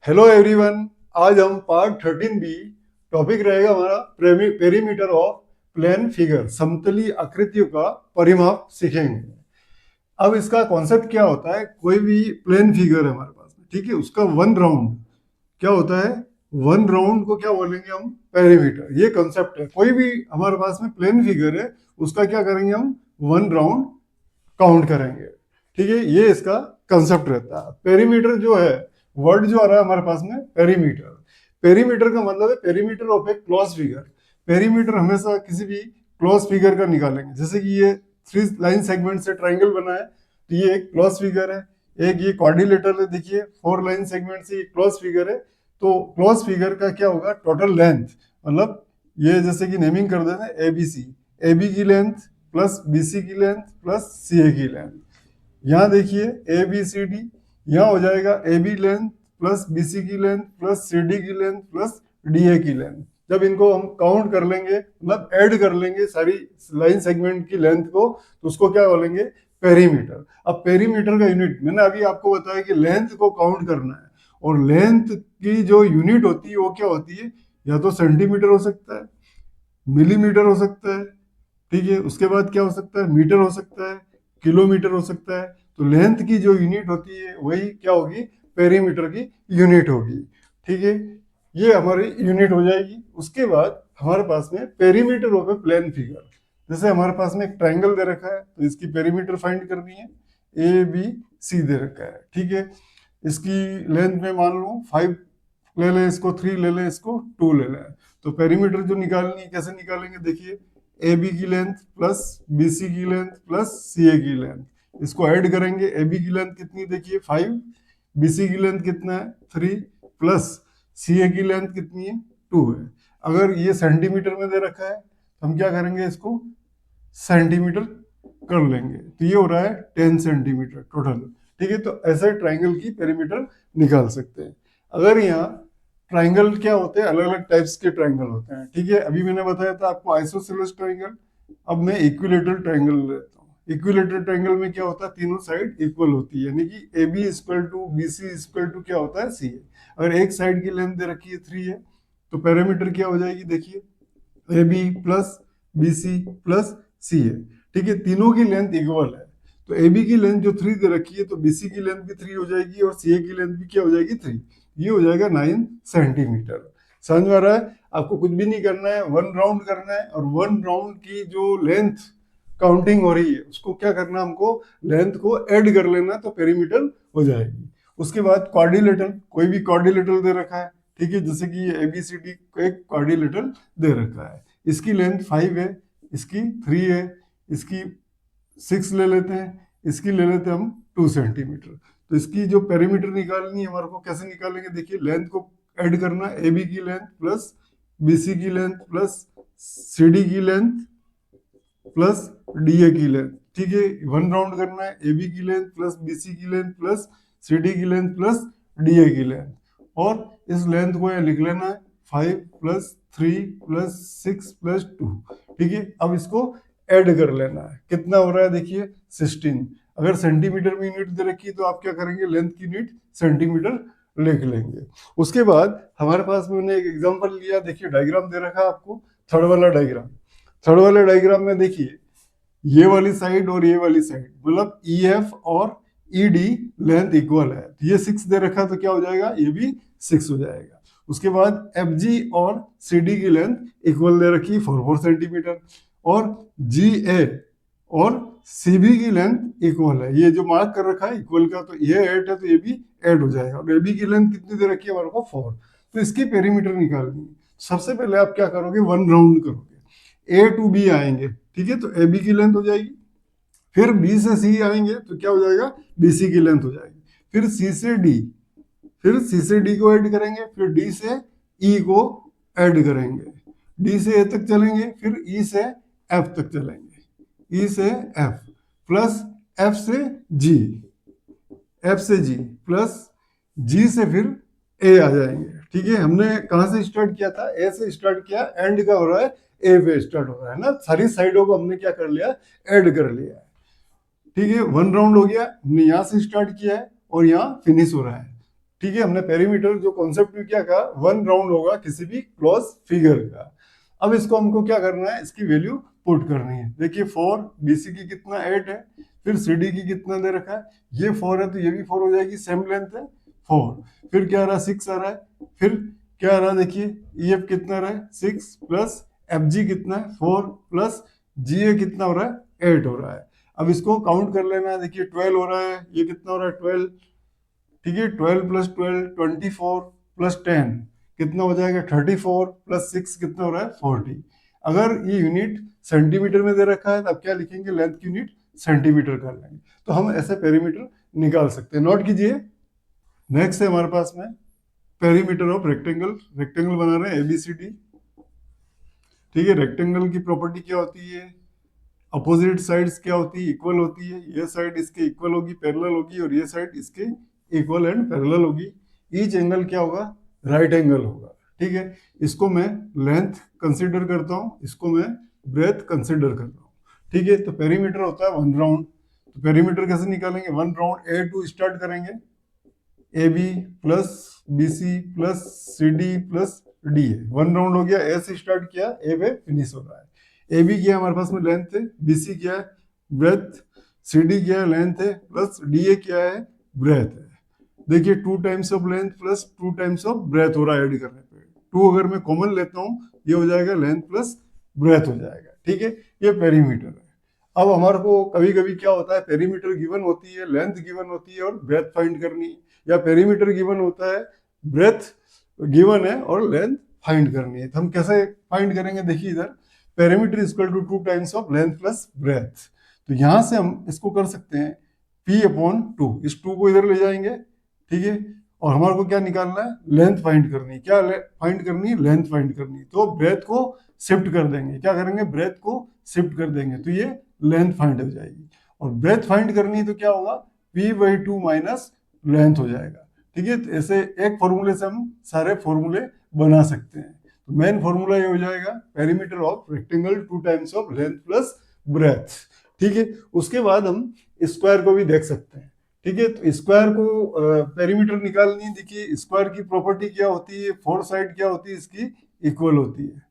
Hello everyone. आज हम part 13 B topic रहेगा हमारा पेरीमीटर ऑफ प्लेन फिगर, समतली आकृतियों का परिमाप सीखेंगे। अब इसका कॉन्सेप्ट क्या होता है, कोई भी प्लेन फिगर है हमारे पास में, ठीक है, उसका वन राउंड क्या होता है, वन राउंड को क्या बोलेंगे हम, पेरीमीटर। ये कॉन्सेप्ट है। कोई भी हमारे पास में प्लेन फिगर है उसका क्या करेंगे हम, वन राउंड काउंट करेंगे। ठीक है, ये इसका कंसेप्ट रहता है। पेरीमीटर जो है, वर्ड जो आ रहा है हमारे पास में, पेरीमीटर। पेरीमीटर का मतलब है perimeter of A close figure. Perimeter हमेशा किसी भी क्लोज फिगर का निकालेंगे। जैसे कि ये थ्री लाइन सेगमेंट से ट्राइंगल बना है तो ये एक क्लोज फिगर है। एक ये क्वाड्रिलेटरल है, देखिए फोर लाइन सेगमेंट से ये क्लोज फिगर है। तो क्लोज फिगर का क्या होगा, टोटल लेंथ, मतलब ये जैसे कि नेमिंग कर देते हैं एबीसी, ए बी की लेंथ प्लस बी सी की लेंथ प्लस सी ए की लेंथ। यहाँ देखिए ए बी सी डी, यहाँ हो जाएगा A B length plus B C की लेंथ प्लस सी डी की लेंथ प्लस डी ए की लेंथ। जब इनको हम काउंट कर लेंगे, मतलब ऐड कर लेंगे सारी लाइन सेगमेंट की लेंथ को, तो उसको क्या बोलेंगे, पेरीमीटर। अब पेरीमीटर का यूनिट मैंने अभी आपको बताया कि लेंथ को काउंट करना है, और लेंथ की जो यूनिट होती है वो क्या होती है, या तो सेंटीमीटर हो सकता है, मिलीमीटर हो सकता है, ठीक है, उसके बाद क्या हो सकता है, मीटर हो सकता है, किलोमीटर हो सकता है। तो लेंथ की जो यूनिट होती है वही क्या होगी, पेरीमीटर की यूनिट होगी। ठीक है, ये हमारी यूनिट हो जाएगी। उसके बाद हमारे पास में perimeter of a plane figure, जैसे हमारे पास में एक ट्राइंगल दे रखा है तो इसकी पेरीमीटर फाइंड करनी है। ए बी सी दे रखा है, ठीक है, इसकी लेंथ में मान लो 5 ले लें, इसको 3 ले लें, इसको 2 ले लें। तो पेरीमीटर जो निकालनी है कैसे निकालेंगे, देखिए ए बी की लेंथ प्लस बी सी की लेंथ प्लस सी ए की लेंथ, इसको ऐड करेंगे। ए बी की लेंथ कितनी, देखिए 5, बी सी की लेंथ कितना है 3, प्लस सी ए की लेंथ कितनी है 2 है। अगर ये सेंटीमीटर में दे रखा है तो हम क्या करेंगे, इसको सेंटीमीटर कर लेंगे। तो ये हो रहा है 10 सेंटीमीटर टोटल। ठीक है, तो ऐसे ट्राइंगल की पेरीमीटर निकाल सकते हैं। अगर यहाँ ट्राइंगल क्या होते हैं, अलग अलग टाइप्स के ट्राइंगल होते हैं। ठीक है, अभी मैंने बताया था आपको आइसोसेलेस ट्राइंगल। अब मैं इक्विलेटरल ट्राइंगल लेता हूँ। इक्विलेटरल ट्राइंगल में क्या होता है, तीनों साइड इक्वल होती है, यानी कि A B equal to B C equal to क्या होता है, सी ए। अगर एक साइड की लेंथ दे रखी है 3 है तो पैरामीटर क्या हो जाएगी, देखिए A B plus B C plus C है। ठीक है, तीनों की लेंथ इक्वल है, तो ए बी की लेंथ जो 3 दे रखी है तो बी सी की लेंथ भी 3 हो जाएगी और सी ए की लेंथ भी क्या हो जाएगी, 3। ये हो जाएगा 9 सेंटीमीटर। समझ में आ रहा है? आपको कुछ भी नहीं करना है, वन राउंड करना है, और वन राउंड की जो लेंथ काउंटिंग हो रही है उसको क्या करना, हमको लेंथ को ऐड कर लेना, तो पेरीमीटर हो जाएगी। उसके बाद क्वाड्रिलेटरल, कोई भी क्वाड्रिलेटरल दे रखा है, ठीक है, जैसे कि ये एबीसीडी एक क्वाड्रिलेटरल दे रखा है, इसकी लेंथ 5 है, इसकी 3 है, इसकी 6 ले लेते हैं, इसकी ले लेते हैं हम 2 सेंटीमीटर। तो इसकी जो पेरीमीटर निकालनी है हमारे को, कैसे निकालेंगे, देखिए लेंथ को ऐड करना, ए बी की लेंथ प्लस बी सी की लेंथ प्लस सी डी की लेंथ प्लस डी ए की लेंथ। ठीक है, वन राउंड करना है, ए बी की लेंथ प्लस बी सी की लेंथ प्लस सी डी की लेंथ प्लस डी ए की लेंथ, और इस लेंथ को यहाँ लिख लेना है 5 प्लस 3 प्लस 6 प्लस 2। ठीक है, अब इसको ऐड कर लेना है, कितना हो रहा है, देखिए 16। अगर सेंटीमीटर में यूनिट दे रखी है तो आप क्या करेंगे, लेंथ की यूनिट सेंटीमीटर लिख लेंगे। उसके बाद हमारे पास मैंने एक एग्जांपल लिया, देखिए डायग्राम दे रखा है आपको, थर्ड वाला डायग्राम। थर्ड वाले डायग्राम में देखिए ये वाली साइड और ये वाली साइड, मतलब ई एफ और ई डी लेंथ इक्वल है, तो ये 6 दे रखा है तो क्या हो जाएगा, ये भी 6 हो जाएगा। उसके बाद एफ जी और सी डी की लेंथ इक्वल दे रखी है 4 सेंटीमीटर, और जी ए और सी बी की लेंथ इक्वल है, ये जो मार्क कर रखा है इक्वल का, तो ये 8 है तो ये भी 8 हो जाएगा। और ए बी की लेंथ कितनी दे रखी है हमारे को, 4। तो इसकी पेरीमीटर निकालनी है। सबसे पहले आप क्या करोगे, वन राउंड करोगे, ए टू बी आएंगे, ठीक है, तो ए बी की लेंथ हो जाएगी। फिर बी से सी आएंगे तो क्या हो जाएगा, बी सी की लेंथ हो जाएगी। फिर सी से डी, फिर सी से डी को ऐड करेंगे, फिर डी से ई को ऐड करेंगे, डी से ए तक चलेंगे, फिर ई से एफ तक चलेंगे, ई से एफ प्लस एफ से जी, एफ से जी प्लस जी से फिर ए आ जाएंगे। ठीक है, हमने कहाँ से स्टार्ट किया था, ए से स्टार्ट किया, एंड का हो रहा है ए पे स्टार्ट हो रहा है ना, सारी साइडों को हमने क्या कर लिया, ऐड कर लिया है। ठीक है, वन राउंड हो गया, हमने यहाँ से स्टार्ट किया है और यहाँ फिनिश हो रहा है। ठीक है, हमने पेरीमीटर जो कॉन्सेप्ट में क्या कहा, वन राउंड होगा किसी भी क्लोज फिगर का। अब इसको हमको क्या करना है, इसकी वैल्यू पुट करनी है। देखिए 4, बीसी की कितना 8 है, फिर सीडी की कितना दे रखा है, ये 4 है तो ये भी 4 हो जाएगी, सेम लेंथ है 4। फिर क्या आ रहा है, 6 आ रहा है। फिर क्या आ रहा है, देखिए ईएफ कितना आ रहा है 6 प्लस एफजी कितना है 4 प्लस जीए कितना हो रहा है 8 हो रहा है। अब इसको काउंट कर लेना है, देखिए 12 हो रहा है, ये कितना हो रहा है 12, ठीक है 12 प्लस 12 24 प्लस 10 कितना हो जाएगा 34 प्लस 6 कितना हो रहा है 40। अगर ये यूनिट सेंटीमीटर में दे रखा है तो अब क्या लिखेंगे, लेंथ की यूनिट सेंटीमीटर कर लेंगे, तो हम ऐसे पेरीमीटर निकाल सकते हैं। नोट कीजिए, नेक्स्ट है हमारे पास में पेरीमीटर ऑफ रेक्टेंगल। रेक्टेंगल बना रहे हैं एबीसीडी, ठीक है। रेक्टेंगल की प्रॉपर्टी क्या होती है, अपोजिट साइड्स क्या होती है, इक्वल होती है। ये साइड इसके इक्वल होगी, पैरेलल होगी, और ये साइड इसके इक्वल एंड पैरेलल होगी। ईच एंगल क्या होगा, राइट एंगल होगा, ठीक है। इसको मैं लेंथ कंसीडर करता हूँ, इसको मैं ब्रेथ कंसीडर करता हूँ, ठीक है। तो पेरीमीटर होता है वन राउंड। तो पेरीमीटर कैसे निकालेंगे, one round A to start करेंगे, A B plus B C plus C D plus D है। वन राउंड हो गया, ए से स्टार्ट किया, ए पे फिनिश हो रहा है। ए बी क्या है हमारे पास में, लेंथ है, बी सी क्या है ब्रेथ, सी डी क्या है लेंथ है, प्लस डी ए क्या है ब्रेथ है। देखिए 2 times of length plus 2 times of breadth हो रहा है ऐड करने पे। 2 अगर मैं कॉमन लेता हूँ, ये हो जाएगा लेंथ प्लस ब्रेथ हो जाएगा, ठीक है। ये पेरीमीटर है। अब हमारे को कभी कभी क्या होता है, पेरीमीटर गिवन होती है, लेंथ गिवन होती है और ब्रेथ फाइंड करनी है, या पेरीमीटर गिवन होता है, ब्रेथ गिवन है और लेंथ फाइंड करनी है। तो हम कैसे फाइंड करेंगे, देखिए इधर perimeter equal to 2 times of length plus breadth. तो यहां से हम इसको कर सकते हैं P/2, इस 2 को इधर ले जाएंगे, ठीक है। और हमारे को क्या निकालना है, लेंथ फाइंड करनी है। क्या फाइंड करनी है, लेंथ फाइंड करनी है। तो ब्रेथ को शिफ्ट कर देंगे, क्या करेंगे, ब्रेथ को शिफ्ट कर देंगे, तो ये लेंथ फाइंड हो जाएगी। और ब्रेथ फाइंड करनी है तो क्या होगा, P/2 माइनस लेंथ हो जाएगा, ठीक है। तो ऐसे एक फॉर्मूले से हम सारे फॉर्मूले बना सकते हैं। तो मेन फॉर्मूला ये हो जाएगा, perimeter of rectangle 2 times of length plus breath, ठीक है। उसके बाद हम स्क्वायर को भी देख सकते हैं, ठीक है। तो स्क्वायर को पेरीमीटर निकालनी है। देखिए स्क्वायर की प्रॉपर्टी क्या होती है, 4 साइड क्या होती है इसकी, इक्वल होती है,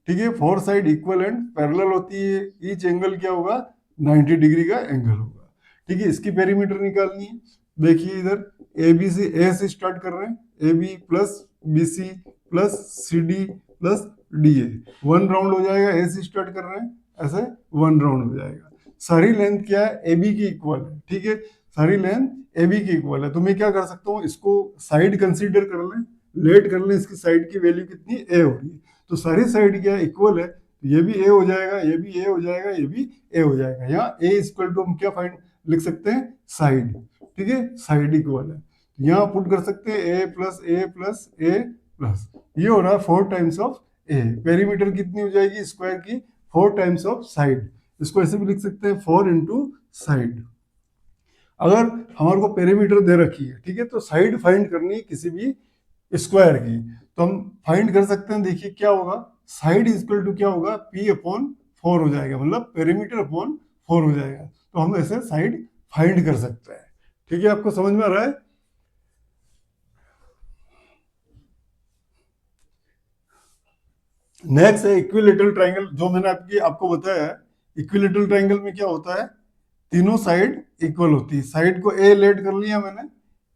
ठीक है। 4 साइड इक्वल एंड पैरेलल होती है। ईच एंगल क्या होगा, 90 डिग्री का एंगल होगा, ठीक है। इसकी पेरीमीटर निकालनी है। देखिए इधर ए बी सी, ए से स्टार्ट कर रहे हैं, A B plus B C plus C D plus D A. One round हो जाएगा, ए से स्टार्ट कर रहे हैं, ऐसे वन राउंड हो जाएगा। सारी लेंथ क्या है, ए बी की इक्वल है, ठीक है। सारी लेंथ ए बी की इक्वल है। तो मैं क्या कर सकता हूँ, इसको साइड कंसीडर कर लें, लेट कर लें, इसकी साइड की वैल्यू कितनी ए होगी। तो सारी साइड क्या इक्वल है, तो ये भी ए हो जाएगा, ये भी ए हो जाएगा, ये भी ए हो जाएगा। यहाँ ए इक्वल टू हम क्या फाइंड लिख सकते हैं, साइड, ठीक है। साइड इक्वल है, यहाँ पुट कर सकते हैं ए प्लस ए प्लस ए प्लस, ये हो रहा है 4 टाइम्स ऑफ ए। पेरीमीटर कितनी हो जाएगी स्क्वायर की, 4 टाइम्स ऑफ साइड। इसको ऐसे भी लिख सकते हैं 4 इंटू साइड। अगर हमारे को पेरीमीटर दे रखी है, ठीक है, तो साइड फाइंड करनी है किसी भी स्क्वायर की, तो हम फाइंड कर सकते हैं। देखिए क्या होगा, साइड इक्वल टू क्या होगा, P/4 हो जाएगा, मतलब पेरीमीटर अपॉन 4 हो जाएगा। तो हम ऐसे साइड फाइंड कर सकते हैं, ठीक है। आपको समझ में आ रहा है। नेक्स्ट है इक्विलेटरल ट्रायंगल, जो मैंने आपको बताया है। इक्विलेटरल ट्रायंगल में क्या होता है, तीनों साइड इक्वल होती है। साइड को ए लेट कर लिया मैंने,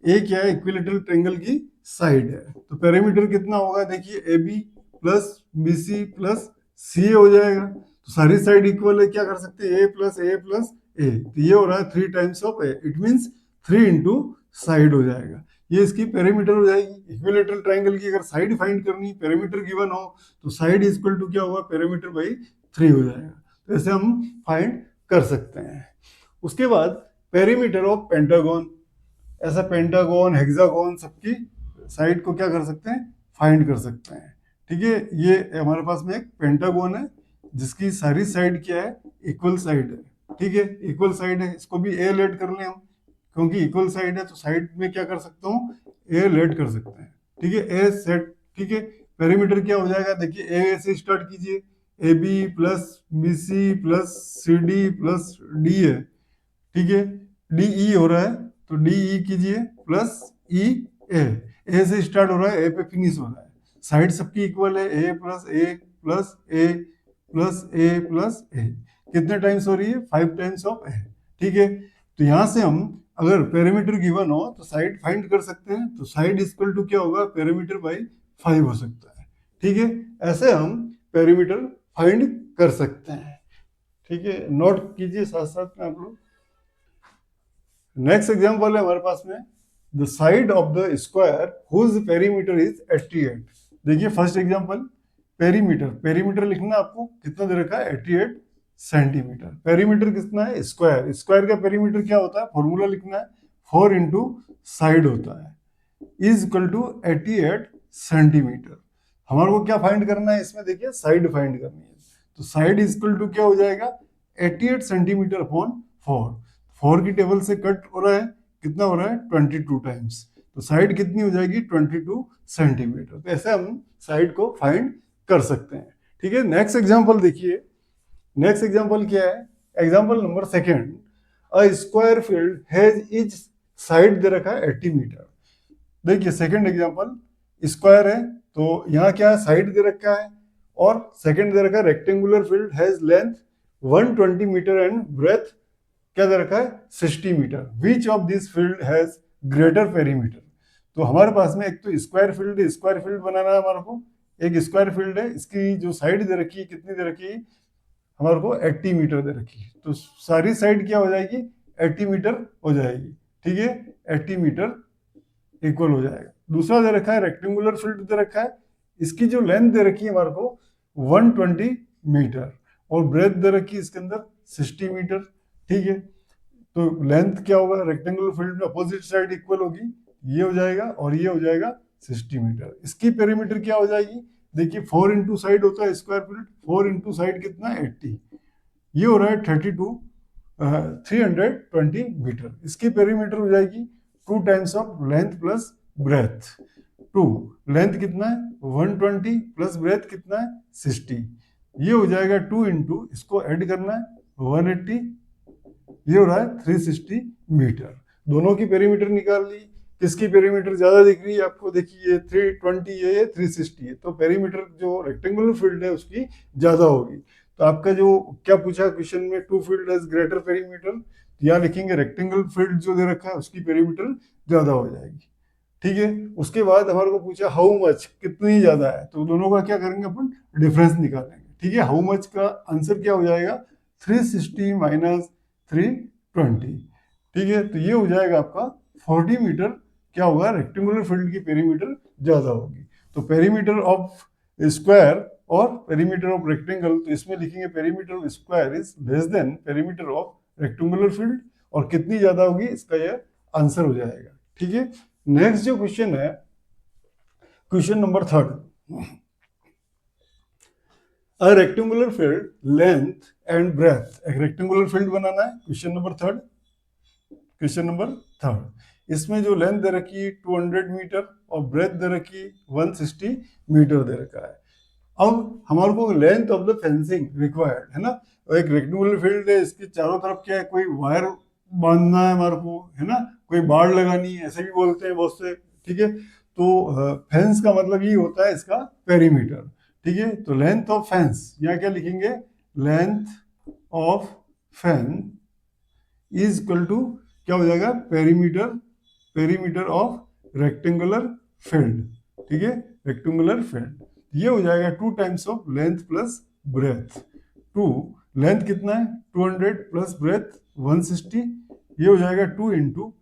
ए क्या है, इक्विलेटरल ट्रायंगल की साइड है। तो पेरीमीटर कितना होगा, देखिए A B plus B C plus C A हो जाएगा। तो सारी साइड इक्वल है, क्या कर सकते हैं, ए प्लस ए प्लस ए। तो ये हो रहा है 3 times of A, it means 3 into side हो जाएगा। ये इसकी पेरीमीटर हो जाएगी। इक्विलेटरल ट्रायंगल की अगर साइड फाइंड करनी, पेरीमीटर गिवन हो, तो साइड इक्वल टू क्या होगा, पेरीमीटर बाई 3 हो जाएगा। तो ऐसे हम फाइंड कर सकते हैं। उसके बाद पेरीमीटर ऑफ पेंटागन, ऐसा पेंटागन हेक्सागन सबकी साइड को क्या कर सकते हैं, फाइंड कर सकते हैं, ठीक है। ये हमारे पास में एक पेंटागन है जिसकी सारी साइड क्या है, इक्वल साइड है, ठीक है। इक्वल साइड है, इसको भी ए लेट कर लें हम, क्योंकि इक्वल साइड है तो साइड में क्या कर सकता हूँ, ए लेट कर सकते हैं, ठीक है। ए सेट, ठीक है। पेरीमीटर क्या हो जाएगा, देखिए ए से स्टार्ट कीजिए, A B plus B C plus C D plus D है, ठीक है। डी ई हो रहा है तो डी ई कीजिए प्लस ई ए से स्टार्ट हो रहा है, ए पे फिनिश हो रहा है, साइड सबकी इक्वल है, ए प्लस ए प्लस ए प्लस ए प्लस ए, कितने टाइम्स हो रही है, 5 टाइम्स ऑफ ए। ठीक है, तो यहां से हम अगर पेरीमीटर गिवन हो तो साइड फाइंड कर सकते हैं, तो साइड इक्वल टू क्या होगा, पेरीमीटर बाई 5 हो सकता है। ठीक है, ऐसे हम पेरीमीटर फाइंड कर सकते हैं। ठीक है, नोट कीजिए साथ साथ में आप लोग। नेक्स्ट एग्जांपल है हमारे पास में, the side of the square whose perimeter is 88। देखिए फर्स्ट एग्जांपल, पेरीमीटर, पेरीमीटर लिखना आपको कितना दे रखा है, 88 सेंटीमीटर। पेरीमीटर कितना है, स्क्वायर, स्क्वायर का पेरीमीटर क्या होता है, फॉर्मूला लिखना है, 4 इंटू साइड होता है, इज इक्वल टू 88 सेंटीमीटर। हमारे को क्या फाइंड करना है इसमें, देखिए साइड फाइंड करनी है, तो साइड इज इक्वल टू क्या हो जाएगा, 88 सेंटीमीटर अपॉन 4। 4 की टेबल से कट हो रहा है, कितना हो रहा है, 22 टाइम्स, तो साइड कितनी हो जाएगी, 22 सेंटीमीटर। तो ऐसे हम साइड को फाइंड कर सकते हैं। ठीक है, नेक्स्ट एग्जांपल देखिए, नेक्स्ट एग्जांपल क्या है, example number second, a square field has each side दे रखा है 80 मीटर। देखिए सेकंड एग्जांपल, स्क्वायर है तो यहाँ क्या है, साइड दे रखा है, और सेकंड दे रखा है rectangular field has length 120 metre and breadth क्या दे रखा है, 60 metre. Which of this field has greater perimeter. तो हमारे पास में एक तो स्क्वायर फील्ड है, स्क्वायर फील्ड बनाना है हमारे को, एक स्क्वायर फील्ड है, इसकी जो साइड दे रखी है कितनी दे रखी है, हमारे को 80 मीटर दे रखी है, तो सारी साइड क्या हो जाएगी, 80 मीटर हो जाएगी। ठीक है, 80 मीटर इक्वल हो जाएगा। दूसरा दे रखा है रेक्टेंगुलर फील्ड दे रखा है, इसकी जो लेंथ दे रखी है हमारे को 120 मीटर, और ब्रेथ दे रखी है इसके अंदर 60 मीटर। ठीक है, तो लेंथ क्या होगा, रेक्टेंगुलर फील्ड में अपोजिट साइड इक्वल होगी, ये हो जाएगा और ये हो जाएगा 60 मीटर। इसकी पेरीमीटर क्या हो जाएगी, देखिए 4 इंटू साइड होता है स्क्वायर फील्ड, 4 इंटू साइड कितना, 80, ये हो रहा है 32 320 मीटर। इसकी पेरीमीटर हो जाएगी 2 times of length plus breadth. 2 length कितना है 120 प्लस ब्रेथ कितना है 60, ये हो जाएगा 2 इंटू, इसको ऐड करना है 180, ये हो रहा है 360 मीटर। दोनों की पेरीमीटर निकाल ली, किसकी पेरीमीटर ज्यादा दिख रही है आपको, देखिए 320 है, ये 360 है, तो पेरीमीटर जो रेक्टेंगुलर फील्ड है उसकी ज्यादा होगी। तो आपका जो क्या पूछा क्वेश्चन में, two field has greater perimeter, तो यहाँ लिखेंगे रेक्टेंगुलर फील्ड जो दे रखा है उसकी पेरीमीटर ज्यादा हो जाएगी। ठीक है, उसके बाद हमारे को पूछा हाउ मच, कितनी ज्यादा है, तो दोनों का क्या करेंगे अपन, डिफरेंस निकालेंगे। ठीक है, हाउ मच का आंसर क्या हो जाएगा, 360 माइनस 320। ठीक है, तो ये हो जाएगा आपका 40 मीटर, क्या होगा, रेक्टेंगुलर फील्ड की पेरीमीटर ज्यादा होगी। तो पेरीमीटर ऑफ स्क्वायर और पेरीमीटर ऑफ रेक्टेंगल, तो इसमें लिखेंगे perimeter of square is less than perimeter of rectangular field, और कितनी ज्यादा होगी इसका यह आंसर हो जाएगा। ठीक है, नेक्स्ट जो क्वेश्चन है, question number third, a rectangular field length and breadth, एक रेक्टेंगुलर फील्ड बनाना है, question number third, question number third. इसमें जो लेंथ दे रखी 200 मीटर और ब्रेथ दे रखी 160 मीटर दे रखा है। अब हमारे को length of the fencing required है ना, एक रेक्टेंगुलर फील्ड है, इसके चारों तरफ क्या है, कोई वायर बांधना है हमारे को, है ना, कोई बाड़ लगानी है, ऐसे भी बोलते हैं बहुत से। ठीक है, तो फेंस का मतलब ये होता है इसका पेरीमीटर। ठीक है, तो लेंथ ऑफ फेंस, यहाँ क्या लिखेंगे, length of fence is equal to क्या हो जाएगा, perimeter, perimeter of rectangular field. ठीक है, रेक्टेंगुलर फील्ड, ये हो जाएगा 2 times of length plus breadth. 2 length कितना है 200 प्लस ब्रेथ 160, ये हो जाएगा 2 इंटू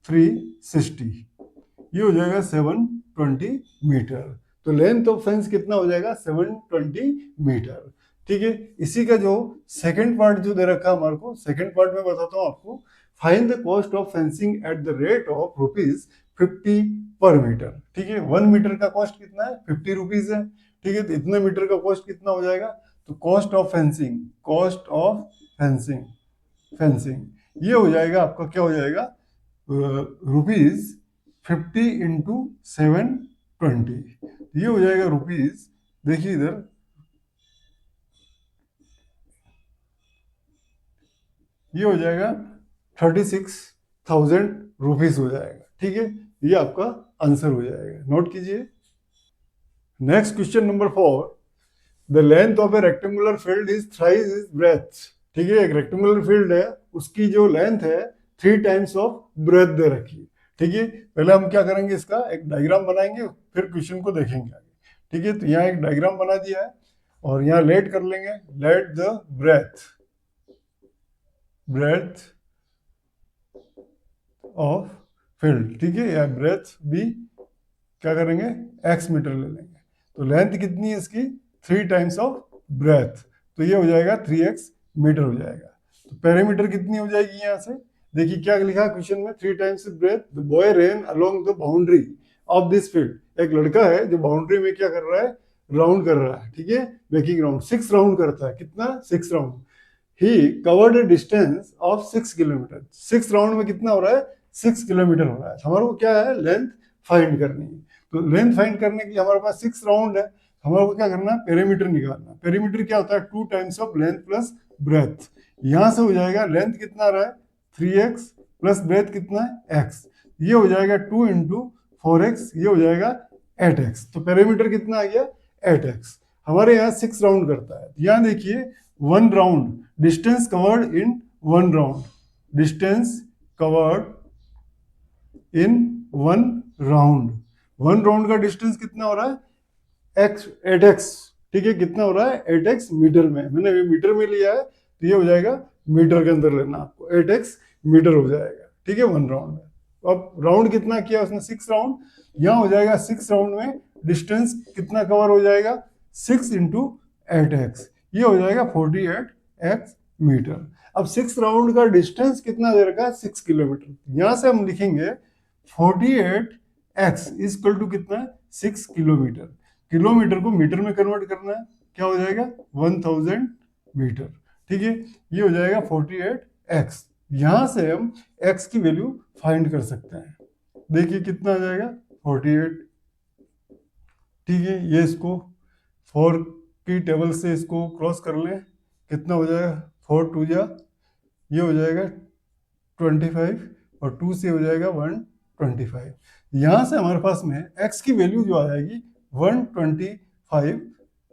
360, ये हो जाएगा 720 मीटर। तो लेंथ ऑफ फेंस कितना हो जाएगा, 720 मीटर। ठीक है, इसी का जो सेकंड पार्ट जो दे रखा है हमारे को, सेकंड पार्ट में बताता हूँ आपको, find the cost of fencing at the rate of ₹50 पर मीटर। ठीक है, 1 मीटर का कॉस्ट कितना है, 50 रुपीज है। ठीक है, तो इतने मीटर का कॉस्ट कितना हो जाएगा, तो cost of fencing, cost of fencing, fencing ये हो जाएगा आपका, क्या हो जाएगा, ₹50 इंटू 720, ये हो जाएगा रुपीज, देखिए इधर, ये हो जाएगा 36,000 रुपीज हो जाएगा। ठीक है, ये आपका आंसर हो जाएगा। नोट कीजिए। Next question number 4, the length of a rectangular field is thrice is breadth. ठीक है, एक रेक्टेंगुलर फील्ड है, उसकी जो लेंथ है 3 टाइम्स ऑफ ब्रेथ दे रखी है। ठीक है, पहले हम क्या करेंगे, इसका एक डायग्राम बनाएंगे, फिर क्वेश्चन को देखेंगे आगे। ठीक है, तो यहाँ एक डायग्राम बना दिया है और यहाँ लेट कर लेंगे, let the breadth breadth of field. ठीक है, या ब्रेथ भी क्या करेंगे, एक्स मीटर ले लेंगे। तो लेंथ कितनी है इसकी, 3 टाइम्स ऑफ ब्रेथ, तो ये हो जाएगा 3x मीटर हो जाएगा। तो पेरीमीटर कितनी हो जाएगी यहाँ से, देखिए क्या लिखा क्वेश्चन में, 3 times breadth, the boy ran along the boundary of this field. एक लड़का है जो बाउंड्री में क्या कर रहा है, राउंड कर रहा है। ठीक है, मेकिंग राउंड, 6 राउंड करता है, कितना, 6 round. He covered A distance of 6 kilometre. 6 round में कितना हो रहा है, 6 किलोमीटर हो रहा है। हमारे को क्या है, लेंथ फाइंड करनी है। तो लेंथ फाइंड करने के लिए हमारे पास 6 राउंड है, हमारे को क्या करना है, पेरीमीटर निकालना। पेरीमीटर क्या होता है, 2 times of length plus breath. यहां से हो जाएगा लेंथ कितना आ रहा है 3x प्लस ब्रेथ कितना है x, ये हो जाएगा 2 इंटू 4x, ये हो जाएगा 8x। तो पेरीमीटर कितना आ गया 8x। हमारे यहाँ 6 राउंड करता है। यहाँ देखिए 1 round, distance covered in 1 round, distance covered in 1 round. 1 round का डिस्टेंस कितना हो रहा है, x 8x। ठीक है, कितना हो रहा है 8x मीटर में, मैंने अभी मीटर में लिया है, तो ये हो जाएगा मीटर के अंदर लेना आपको, 8x मीटर हो जाएगा। ठीक है, 1 राउंड में। अब राउंड कितना किया उसने, 6 राउंड। यहाँ हो जाएगा 6 राउंड में डिस्टेंस कितना कवर हो जाएगा, 6 इंटू 8x, ये हो जाएगा 48x मीटर। अब 6 राउंड का डिस्टेंस कितना दे रखा है, 6 किलोमीटर। यहाँ से हम लिखेंगे 48x इक्वल टू कितना है, 6 किलोमीटर। किलोमीटर को मीटर में कन्वर्ट करना है, क्या हो जाएगा 1000 मीटर। ठीक है, ये हो जाएगा 48x। यहां से हम x की वैल्यू फाइंड कर सकते हैं। देखिए कितना आ जाएगा 48। ठीक है, ये इसको 4 की टेबल से इसको क्रॉस कर लें, कितना हो जाएगा 4 2 जा, ये हो जाएगा 25 और 2 से हो जाएगा 125। यहाँ से हमारे पास में x की वैल्यू जो आ जाएगी 125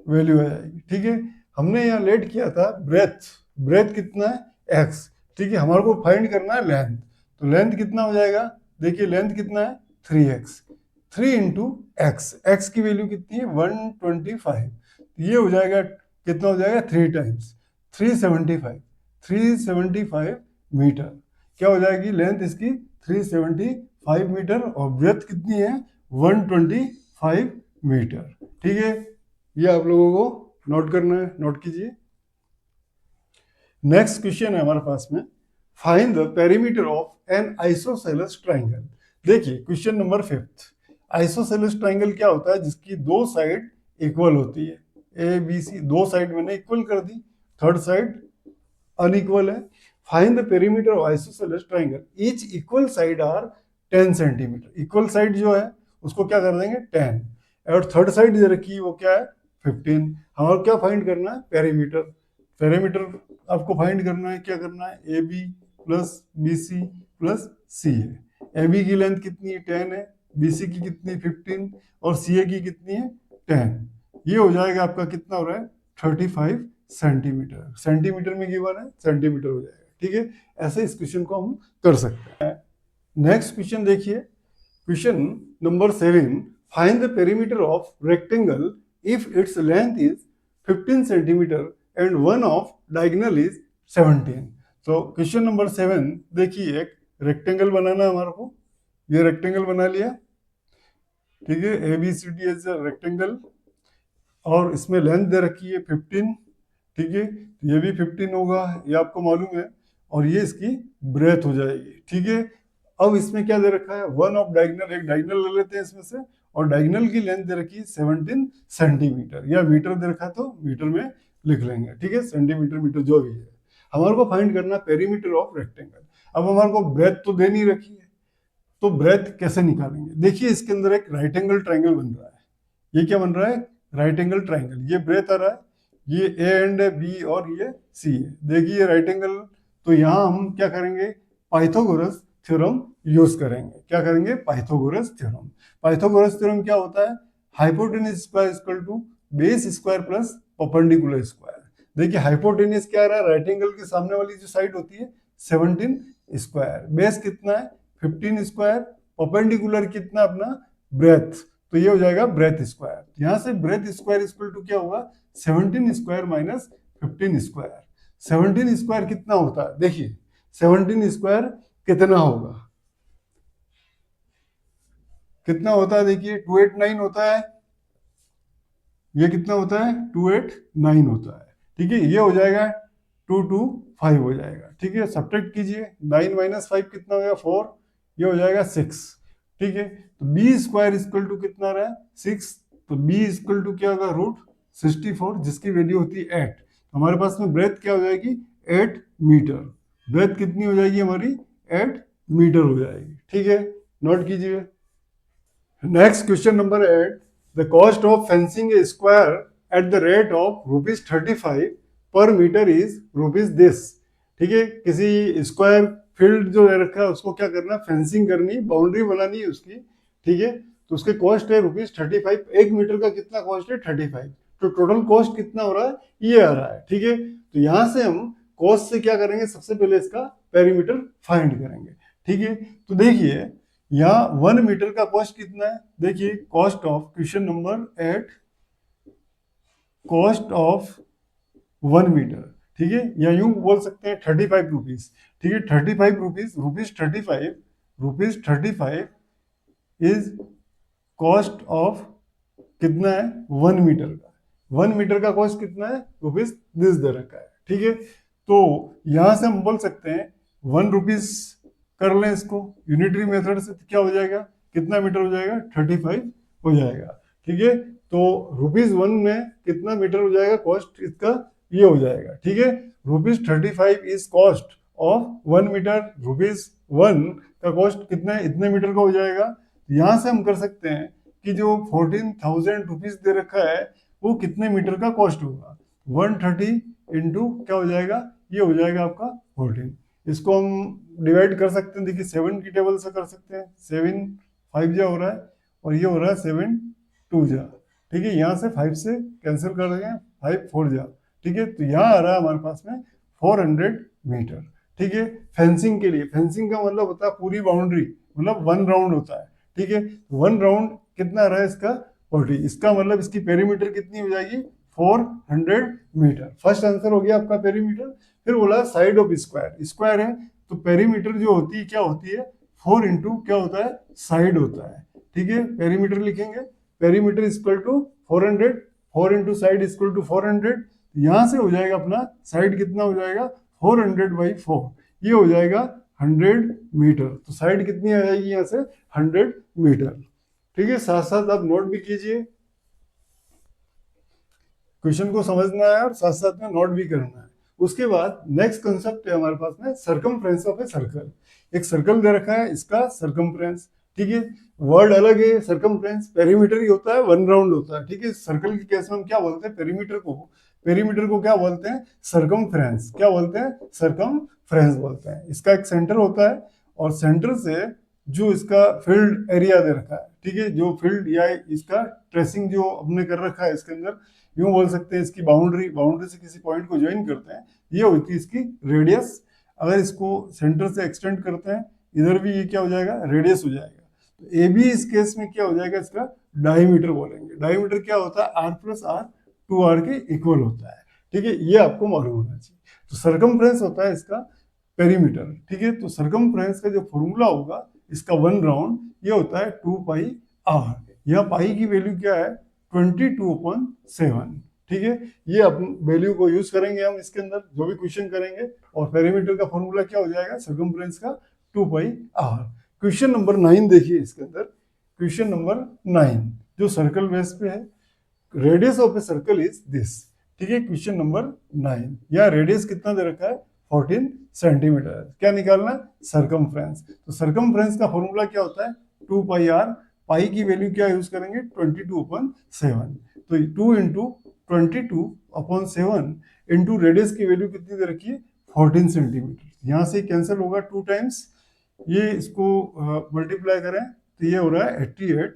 वैल्यू आ जाएगी। ठीक है, हमने यहाँ लेट किया था ब्रेथ, ब्रेथ कितना है x। ठीक है, हमारे को फाइंड करना है लेंथ, तो लेंथ कितना हो जाएगा, देखिए लेंथ कितना है 3x, 3 इंटू एक्स, एक्स की वैल्यू कितनी है 125, ये हो जाएगा कितना हो जाएगा 3 टाइम्स 375, 375 मीटर। क्या हो जाएगी लेंथ इसकी 375 मीटर और ब्रेथ कितनी है 125 मीटर। ठीक है, ये आप लोगों को नोट करना है, नोट कीजिए। नेक्स्ट क्वेश्चन है हमारे पास में, find the perimeter of an isosceles triangle. देखिए क्वेश्चन नंबर 5। आइसोसेलेस ट्राइंगल क्या होता है, जिसकी 2 साइड इक्वल होती है, ए बी सी 2 साइड मैंने इक्वल कर दी, थर्ड साइड अनइक्वल है। Find the perimeter of isosceles triangle, each equal side are 10 centimetre. Equal side जो है उसको क्या कर देंगे 10, और थर्ड साइड दे रखी है वो क्या है 15। हमारे क्या फाइंड करना है पेरीमीटर, पेरीमीटर आपको फाइंड करना है, क्या करना है A B plus B C plus C है। ए बी की लेंथ कितनी है 10 है, बी सी की कितनी 15 और सी ए की कितनी है 10। ये हो जाएगा आपका कितना हो रहा है 35 सेंटीमीटर, सेंटीमीटर में गिवन है सेंटीमीटर हो जाएगा। ठीक है, ऐसे इस क्वेश्चन को हम कर सकते हैं। नेक्स्ट क्वेश्चन देखिए, question number 7, find the perimeter of rectangle if its length is 15 centimetre and one of diagonal is 17। तो क्वेश्चन नंबर 7 देखिए, एक रेक्टेंगल बनाना है हमारे को, ये रेक्टेंगल बना लिया। ठीक है, A B C D as rectangle और इसमें लेंथ दे रखी है 15। ठीक है, ये भी 15 होगा, ये आपको मालूम है, और ये इसकी ब्रेथ हो जाएगी। ठीक है, अब इसमें क्या दे रखा है वन ऑफ डायगोनल, एक डायगोनल ले लेते हैं इसमें से, और डायगोनल की लेंथ दे रखी है 17 सेंटीमीटर, या मीटर दे रखा है तो मीटर में लिख लेंगे। ठीक है, सेंटीमीटर मीटर जो भी है। हमारे को फाइंड करना पेरीमीटर ऑफ रेक्टेंगल। अब हमारे को ब्रेथ तो दे नहीं रखी है, तो ब्रेथ कैसे निकालेंगे, देखिए इसके अंदर एक राइट एंगल ट्राइंगल बन रहा है। ये क्या बन रहा है राइट एंगल ट्राइंगल, ये ब्रेथ आ रहा है, ये ए एंड है बी और ये सी है। देखिए राइट एंगल, तो यहाँ हम क्या करेंगे पाइथागोरस थ्योरम यूज करेंगे। क्या करेंगे? Pythagoras theorem. पाइथागोरस थ्योरम क्या होता है? Hypotenuse square equal to base square plus perpendicular square. देखिए हाइपोटेन्यूज क्या रहा है? राइट एंगल के सामने वाली जो साइड होती है 17 स्क्वायर, बेस कितना है 15 स्क्वायर, परपेंडिकुलर कितना अपना ब्रेथ, तो ये हो जाएगा ब्रेथ स्क्वायर। यहां से ब्रेथ स्क्वायर इक्वल टू क्या होगा? 17 स्क्वायर माइनस 15 स्क्वायर। 17 स्क्वायर कितना होता है? देखिए 17 स्क्वायर कितना होगा? कितना होता है? देखिए 289 होता है। ये कितना होता है? 289 होता है। ठीक है, ये हो जाएगा 225 हो जाएगा। ठीक है, सब्ट्रैक्ट कीजिए, 9 माइनस 5 कितना हो गया? 4। ये हो जाएगा 6। ठीक है, तो बी स्क्वायर इक्वल टू कितना रहा है? 6। तो बी इक्वल टू क्या होगा? रूट 64, जिसकी वैल्यू होती है 8। हमारे पास में ब्रेथ क्या हो जाएगी? 8 मीटर। ब्रेथ कितनी हो जाएगी हमारी? 8 मीटर हो जाएगी। ठीक है, नोट कीजिए। Next question number 8, the cost of fencing A square at the rate of ₹35 पर मीटर इज रुपीज दिस। ठीक है, किसी स्क्वायर फील्ड जो है रखा है उसको क्या करना? फेंसिंग करनी, बाउंड्री बनानी है उसकी। ठीक है, तो उसके कॉस्ट है ₹35। 1 मीटर का कितना कॉस्ट है? 35। तो टोटल कॉस्ट कितना हो रहा है? ये आ रहा है। ठीक है, तो यहां से हम कॉस्ट से क्या करेंगे? सबसे पहले इसका पेरीमीटर फाइंड करेंगे। ठीक है, तो देखिए यहाँ 1 मीटर का कॉस्ट कितना है? देखिए cost of, question number 8, cost of 1 metre. ठीक है, या यूं बोल सकते हैं 35 रुपीज। ठीक है, 35 रुपीज, ₹35 इज कॉस्ट ऑफ कितना है? 1 मीटर का। 1 मीटर का कॉस्ट कितना है? रुपीज दिस दे रखा है। ठीक है, तो यहां से हम बोल सकते हैं 1 रुपीज कर लें इसको यूनिटरी मेथड से, तो क्या हो जाएगा? कितना मीटर हो जाएगा? 35 हो जाएगा। ठीक है, तो ₹1 में कितना मीटर हो जाएगा? कॉस्ट इसका ये हो जाएगा। ठीक है, ₹35 इज कॉस्ट ऑफ 1 मीटर। ₹1 का कॉस्ट कितना है? इतने मीटर का हो जाएगा। यहां से हम कर सकते हैं कि जो 14,000 रुपीज दे रखा है वो कितने मीटर का कॉस्ट होगा? 130 इंटू क्या हो जाएगा? ये हो जाएगा आपका 14। इसको हम डिवाइड कर सकते हैं। देखिए 7 की टेबल से कर सकते हैं। 7 5 जा हो रहा है और ये हो रहा है 7 2 जा। ठीक है, यहाँ से 5 से कैंसिल कर देंगे, 5 4 जा। ठीक है, तो यहाँ आ रहा है हमारे पास में 400 मीटर। ठीक है, फेंसिंग के लिए, फेंसिंग का मतलब होता है पूरी बाउंड्री, मतलब 1 राउंड होता है। ठीक है, 1 राउंड कितना आ रहा है इसका? 40। इसका मतलब इसकी पेरीमीटर कितनी हो जाएगी? 400 मीटर। फर्स्ट आंसर हो गया आपका पेरीमीटर। फिर बोला साइड ऑफ स्क्वायर। स्क्वायर है तो पेरीमीटर जो होती है क्या होती है? 4 इंटू क्या होता है? साइड होता है। ठीक है, पेरीमीटर लिखेंगे, perimeter equal to 400, 4 into side equal to 400। यहां से हो जाएगा अपना साइड कितना हो जाएगा? 400/4, ये हो जाएगा 100 मीटर। तो साइड कितनी आ जाएगी यहाँ से? 100 मीटर। ठीक है, साथ साथ आप नोट भी कीजिए, क्वेश्चन को समझना है और साथ साथ में नोट भी करना है। उसके बाद नेक्स्ट कंसेप्ट है हमारे पास में सरकमफ्रेंस ऑफ ए सर्कल। एक सर्कल दे रखा है, इसका सरकमफ्रेंस। ठीक है, वर्ड अलग है। सरकमफ्रेंस पेरीमीटर ही होता है, 1 राउंड होता है। ठीक है, सर्कल के केस में हम क्या बोलते हैं? पेरीमीटर को, पेरीमीटर को क्या बोलते हैं? सरकमफ्रेंस। क्या बोलते हैं? सरकमफ्रेंस बोलते हैं। इसका एक सेंटर होता है और सेंटर से जो इसका फील्ड एरिया दे रखा है, ठीक है, जो फील्ड या इसका ट्रेसिंग जो हमने कर रखा है इसके अंदर, यूं बोल सकते हैं इसकी बाउंड्री, बाउंड्री से किसी पॉइंट को ज्वाइन करते हैं, ये होती है इसकी रेडियस। अगर इसको सेंटर से एक्सटेंड करते हैं इधर भी, ये क्या हो जाएगा? रेडियस हो जाएगा। तो ए बी इस केस में क्या हो जाएगा? इसका डायमीटर बोलेंगे। डायमीटर क्या होता है? R+R 2R के इक्वल होता है। ठीक है, ये आपको मालूम होना चाहिए। तो सरकमफ्रेंस होता है इसका पेरीमीटर। ठीक है, तो सरकमफ्रेंस का जो फॉर्मूला होगा इसका 1 राउंड, ये होता है 2πr। यहाँ पाई की वैल्यू क्या है? 22/7। ठीक है, ये अपन वैल्यू को यूज करेंगे हम इसके अंदर जो भी क्वेश्चन करेंगे। और पेरीमीटर का फॉर्मूला क्या हो जाएगा? सरकमफ्रेंस का 2πr। क्वेश्चन नंबर 9 देखिए इसके अंदर। क्वेश्चन नंबर 9 जो सर्कल बेस पे है, radius of a circle is this. ठीक है, क्वेश्चन नंबर 9, यहाँ रेडियस कितना दे रखा है? 14 सेंटीमीटर। क्या निकालना? सरकमफ्रेंस। तो सरकमफ्रेंस का फॉर्मूला क्या होता है? 2πr। पाई की वैल्यू क्या यूज करेंगे? 22/7। तो 2 इंटू 22/7 इंटू रेडियस की वैल्यू कितनी दे रखी है? 14 सेंटीमीटर। यहाँ से कैंसिल होगा 2 टाइम्स, ये इसको मल्टीप्लाई करें तो ये हो रहा है 88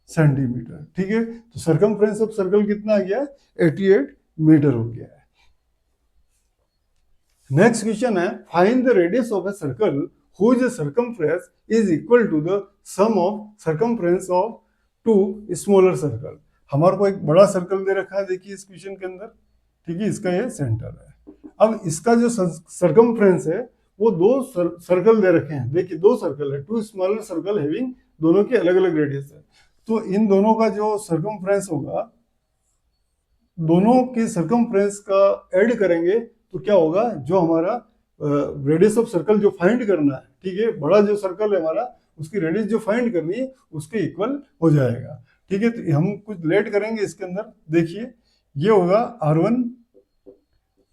सेंटीमीटर। ठीक है, तो सरकमफ्रेंस ऑफ सर्कल कितना आ गया, 88 मीटर हो गया है। नेक्स्ट क्वेश्चन है, find the radius of a circle whose circumference is equal to the sum of circumference of two smaller circle. हमारे को एक बड़ा सर्कल दे रखा है, देखिए इस क्वेश्चन के अंदर, ठीक है, इसका ये सेंटर है। अब इसका जो सर्कमफ्रेंस है वो दो सर्कल दे रखे हैं, देखिए दो सर्कल है, टू स्मॉलर सर्कल हैविंग, दोनों की अलग अलग रेडियस है। तो इन दोनों का जो सर्कमफ्रेंस होगा, दोनों के सर्कमफ्रेंस का ऐड करेंगे तो क्या होगा, जो हमारा रेडियस ऑफ सर्कल जो फाइंड करना है, ठीक है, बड़ा जो सर्कल है हमारा, उसकी रेडियस जो फाइंड करनी है उसके इक्वल हो जाएगा। ठीक है, तो हम कुछ लेट करेंगे इसके अंदर, देखिए ये होगा R1,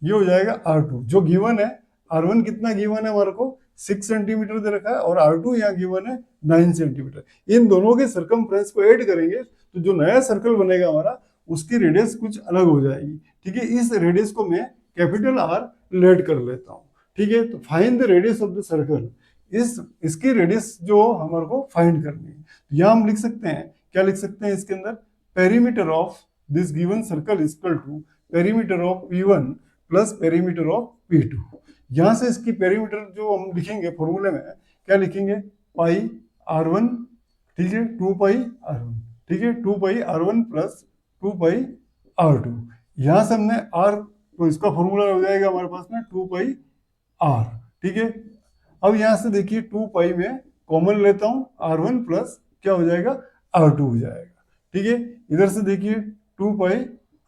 ये हो जाएगा R2। जो गिवन है R1 कितना गिवन है हमारे को, 6 सेंटीमीटर दे रखा है, और R2 यहाँ गिवन है 9 सेंटीमीटर। इन दोनों के सर्कमफ्रेंस को ऐड करेंगे तो जो नया सर्कल बनेगा हमारा, उसकी रेडियस कुछ अलग हो जाएगी। ठीक है, इस रेडियस को मैं कैपिटल R लेट कर लेता हूँ। ठीक है, तो find the radius of the circle, इसकी रेडियस जो हमारे को फाइंड करनी है, तो यहाँ हम लिख सकते हैं, क्या लिख सकते हैं इसके अंदर, perimeter of this given circle equal to perimeter of P1 plus perimeter of P2। यहां से इसकी पेरीमीटर जो हम लिखेंगे फॉर्मूले में, क्या लिखेंगे, पाई R1, ठीक है, 2 पाई R1, ठीक है, 2 पाई R1 प्लस 2 पाई R2। यहां से हमने R, तो इसका फॉर्मूला हो जाएगा हमारे पास में 2 पाई R। ठीक है, अब यहां से देखिए 2 पाई में कॉमन लेता हूं, R1 प्लस क्या हो जाएगा, R2 हो जाएगा। ठीक है, इधर से देखिए 2 पाई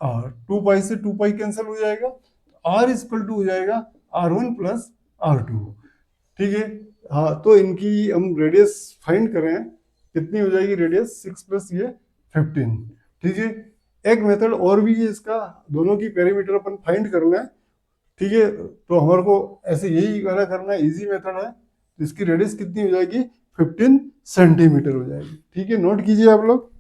R, 2 पाई से 2 पाई कैंसिल हो जाएगा, R इक्वल टू हो जाएगा R1 प्लस R2। ठीक है, हाँ, तो इनकी हम रेडियस फाइंड करें, कितनी हो जाएगी रेडियस, 6 प्लस ये 15। ठीक है, एक मेथड और भी है इसका, दोनों की पेरीमीटर अपन फाइंड कर लें। ठीक है, तो हमारे को ऐसे यही वाला करना है, इजी मेथड है। तो इसकी रेडियस कितनी हो जाएगी, 15 सेंटीमीटर हो जाएगी। ठीक है, नोट कीजिए आप लोग।